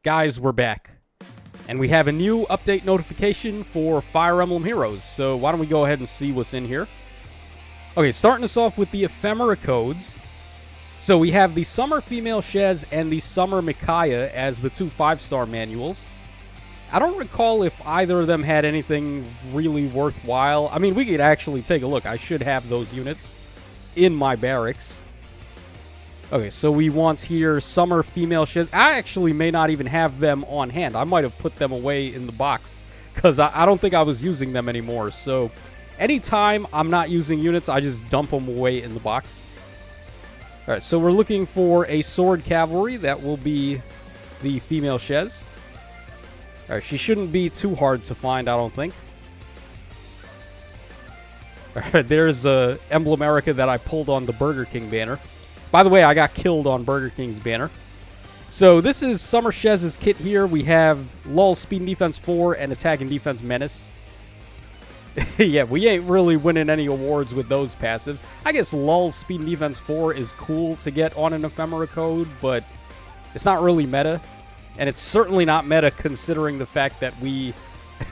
Guys, we're back. And we have a new update notification for Fire Emblem Heroes. So why don't we go ahead and see what's in here. Okay, starting us off with the Ephemera codes. So we have the Summer Female Shez and the Summer Micaiah as the two 5-star manuals. I don't recall if either of them had anything really worthwhile. I mean, we could actually take a look. I should have those units in my barracks. Okay, so we want here Summer Female Shez. I actually may not even have them on hand. I might have put them away in the box because I don't think I was using them anymore. So anytime I'm not using units, I just dump them away in the box. All right, so we're looking for a Sword Cavalry. That will be the Female Shez. All right, she shouldn't be too hard to find, I don't think. All right, there's Emblem America that I pulled on the Burger King banner. By the way, I got killed on Burger King's banner. So this is Summer Shez's kit here. We have Lull, Speed and Defense 4, and Attack and Defense Menace. Yeah, we ain't really winning any awards with those passives. I guess Lull, Speed and Defense 4 is cool to get on an Ephemera code, but it's not really meta. And it's certainly not meta considering the fact that we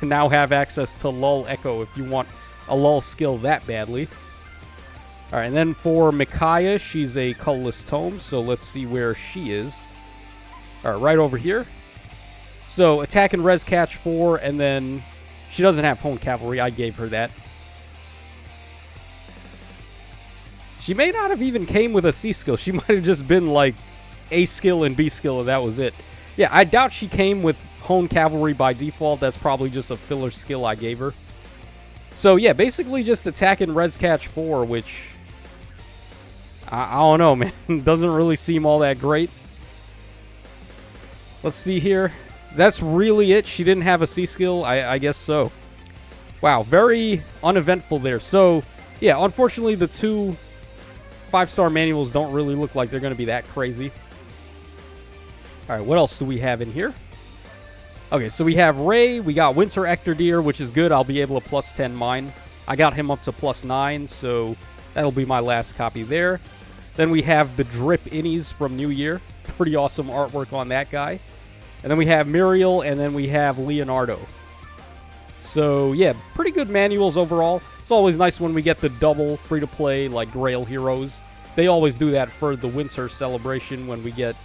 now have access to Lull Echo if you want a Lull skill that badly. All right, and then for Micaiah, she's a colorless tome, so let's see where she is. All right, right over here. So attack and res catch 4, and then she doesn't have Hone Cavalry. I gave her that. She may not have even came with a C skill. She might have just been like A skill and B skill, and that was it. Yeah, I doubt she came with Hone Cavalry by default. That's probably just a filler skill I gave her. So yeah, basically just attack and res catch 4, which I don't know, man. Doesn't really seem all that great. Let's see here. That's really it. She didn't have a C skill. I guess so. Wow, very uneventful there. So, yeah, unfortunately, the two 5-star manuals don't really look like they're going to be that crazy. All right, what else do we have in here? Okay, so we have Ray. We got Winter Ectordeer, which is good. I'll be able to plus 10 mine. I got him up to plus 9, so that'll be my last copy there. Then we have the Drip Innies from New Year. Pretty awesome artwork on that guy. And then we have Muriel, and then we have Leonardo. So, yeah, pretty good manuals overall. It's always nice when we get the double free-to-play, like, Grail Heroes. They always do that for the winter celebration when we get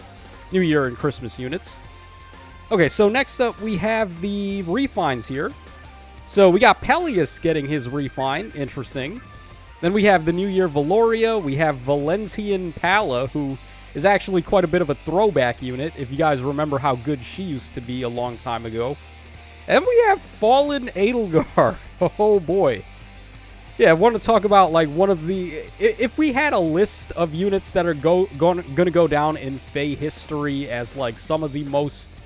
New Year and Christmas units. Okay, so next up we have the refines here. So we got Peleus getting his refine. Interesting. Then we have the New Year Valoria. We have Valentian Pala, who is actually quite a bit of a throwback unit, if you guys remember how good she used to be a long time ago. And we have Fallen Edelgard. Oh, boy. Yeah, I want to talk about, like, one of the... If we had a list of units that are going to go down in Fae history as, like, some of the most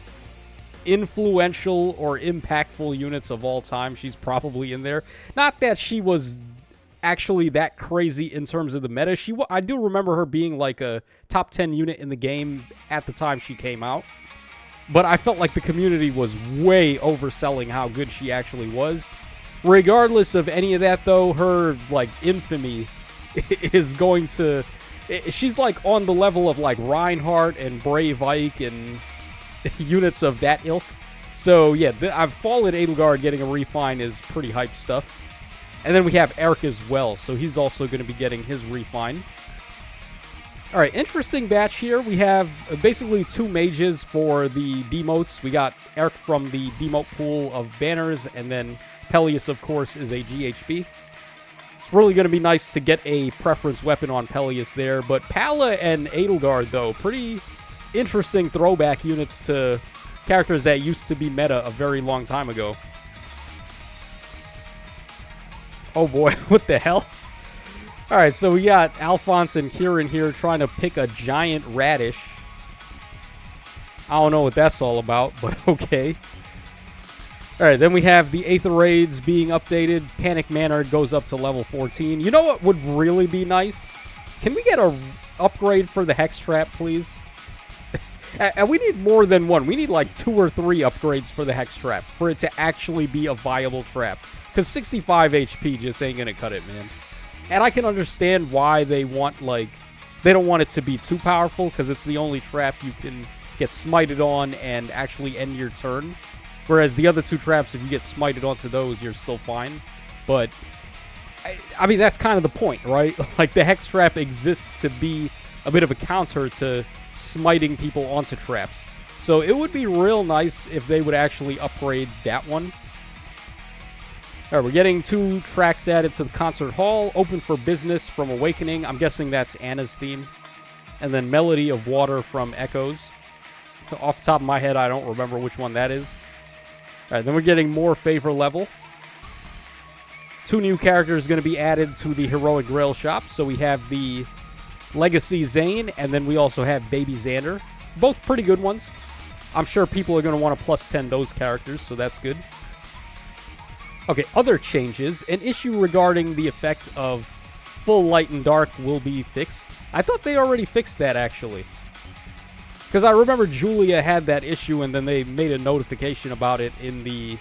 influential or impactful units of all time, she's probably in there. Not that she was actually that crazy in terms of the meta. I do remember her being like a top 10 unit in the game at the time she came out. But I felt like the community was way overselling how good she actually was. Regardless of any of that, though, her, like, infamy is going to... She's, like, on the level of, like, Reinhardt and Brave Ike and units of that ilk. So, yeah, I've Fallen Edelgard getting a refine is pretty hype stuff. And then we have Eric as well, so he's also going to be getting his refine. All right, interesting batch here. We have basically two mages for the demotes. We got Eric from the demote pool of banners, and then Peleus, of course, is a GHB. It's really going to be nice to get a preference weapon on Peleus there. But Pala and Edelgard, though, pretty interesting throwback units to characters that used to be meta a very long time ago. Oh boy, what the hell? Alright, so we got Alphonse and Kieran here trying to pick a giant radish. I don't know what that's all about, but okay. Alright, then we have the Aether raids being updated. Panic Manor goes up to level 14. You know what would really be nice? Can we get a upgrade for the Hex Trap, please? And we need more than one. We need like 2 or 3 upgrades for the Hex Trap for it to actually be a viable trap. Because 65 HP just ain't going to cut it, man. And I can understand why they want, like... They don't want it to be too powerful because it's the only trap you can get smited on and actually end your turn. Whereas the other 2 traps, if you get smited onto those, you're still fine. But, I mean, that's kind of the point, right? Like, the Hex Trap exists to be a bit of a counter to smiting people onto traps. So it would be real nice if they would actually upgrade that one. All right, we're getting 2 tracks added to the concert hall. Open for Business from Awakening. I'm guessing that's Anna's theme. And then Melody of Water from Echoes. Off the top of my head, I don't remember which one that is. All right, then we're getting more favor level. 2 new characters going to be added to the Heroic Grail shop. So we have the Legacy Zane, and then we also have Baby Xander. Both pretty good ones. I'm sure people are going to want to plus 10 those characters, so that's good. Okay, other changes. An issue regarding the effect of full light and dark will be fixed. I thought they already fixed that, actually. Because I remember Julia had that issue, and then they made a notification about it in the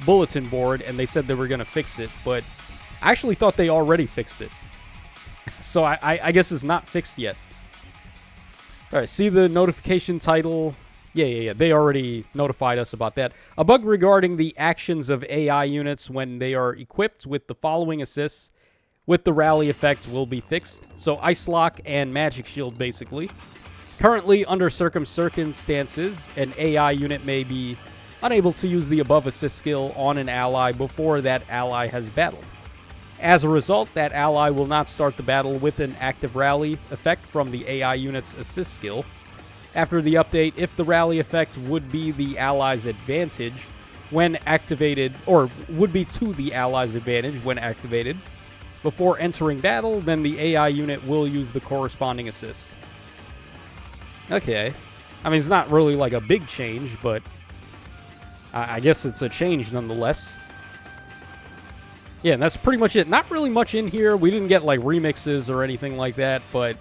bulletin board, and they said they were going to fix it, but I actually thought they already fixed it. So I guess it's not fixed yet. All right, see the notification title? Yeah. They already notified us about that. A bug regarding the actions of AI units when they are equipped with the following assists with the rally effect will be fixed. So Ice Lock and Magic Shield, basically. Currently, under certain circumstances, an AI unit may be unable to use the above assist skill on an ally before that ally has battled. As a result, that ally will not start the battle with an active rally effect from the AI unit's assist skill. After the update, if the rally effect would be the ally's advantage when activated, or would be to the ally's advantage when activated, before entering battle, then the AI unit will use the corresponding assist. Okay. I mean, it's not really like a big change, but I guess it's a change nonetheless. Yeah, and that's pretty much it. Not really much in here. We didn't get, like, remixes or anything like that, but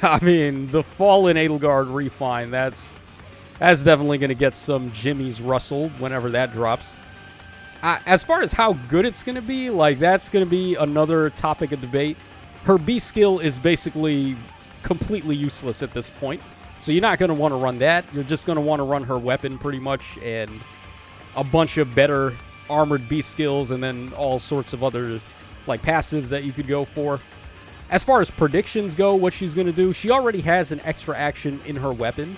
I mean, the Fallen Edelgard Refine, that's definitely going to get some jimmies rustled whenever that drops. As far as how good it's going to be, like, that's going to be another topic of debate. Her B skill is basically completely useless at this point, so you're not going to want to run that. You're just going to want to run her weapon pretty much, and a bunch of better armored B skills, and then all sorts of other, like, passives that you could go for. As far as predictions go, what she's going to do, she already has an extra action in her weapon.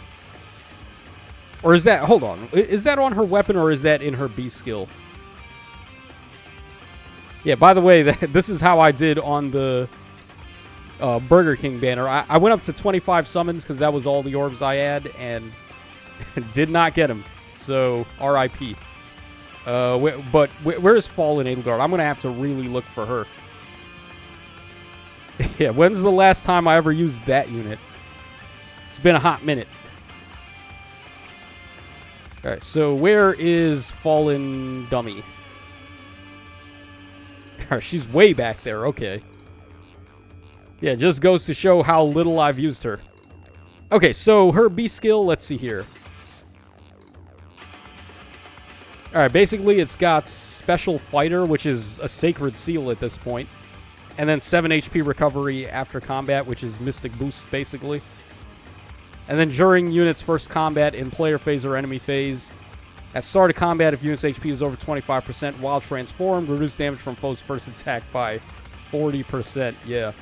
Or is that, hold on, is that on her weapon or is that in her B skill? Yeah, by the way, this is how I did on the Burger King banner. I went up to 25 summons because that was all the orbs I had, and did not get them. So, RIP. But where's Fallen Edelgard? I'm going to have to really look for her. Yeah, when's the last time I ever used that unit? It's been a hot minute. Alright, so where is Fallen Dummy? She's way back there, okay. Yeah, just goes to show how little I've used her. Okay, so her B skill, let's see here. Alright, basically it's got Special Fighter, which is a Sacred Seal at this point. And then 7 HP recovery after combat, which is Mystic Boost, basically. And then during unit's first combat in player phase or enemy phase. At start of combat, if unit's HP is over 25% while transformed, reduce damage from foe's first attack by 40%. Yeah.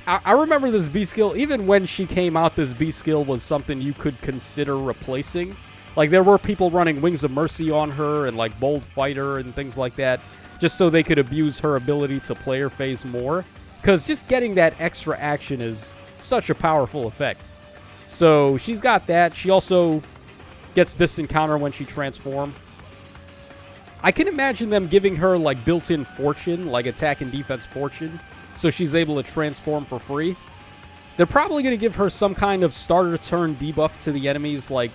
I remember this B skill. Even when she came out, this B skill was something you could consider replacing. Like, there were people running Wings of Mercy on her and, like, Bold Fighter and things like that, just so they could abuse her ability to player phase more. Because just getting that extra action is such a powerful effect. So, she's got that. She also gets distant counter when she transforms. I can imagine them giving her, like, built-in fortune, like attack and defense fortune, so she's able to transform for free. They're probably going to give her some kind of starter turn debuff to the enemies, like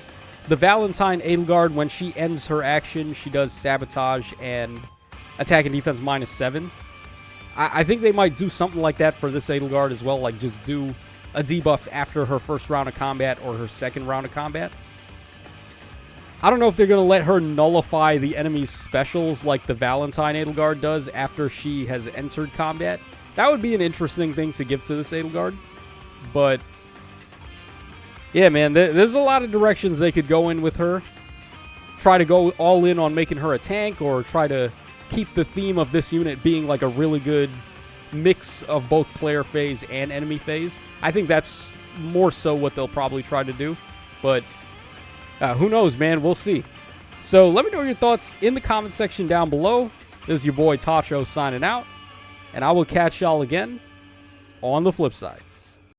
the Valentine Edelgard, when she ends her action, she does Sabotage and attack and defense -7. I think they might do something like that for this Edelgard as well, like just do a debuff after her first round of combat or her second round of combat. I don't know if they're going to let her nullify the enemy's specials like the Valentine Edelgard does after she has entered combat. That would be an interesting thing to give to this Edelgard. But Yeah, man, there's a lot of directions they could go in with her. Try to go all in on making her a tank, or try to keep the theme of this unit being like a really good mix of both player phase and enemy phase. I think that's more so what they'll probably try to do. But who knows, man? We'll see. So let me know your thoughts in the comment section down below. This is your boy Tacho signing out, and I will catch y'all again on the flip side.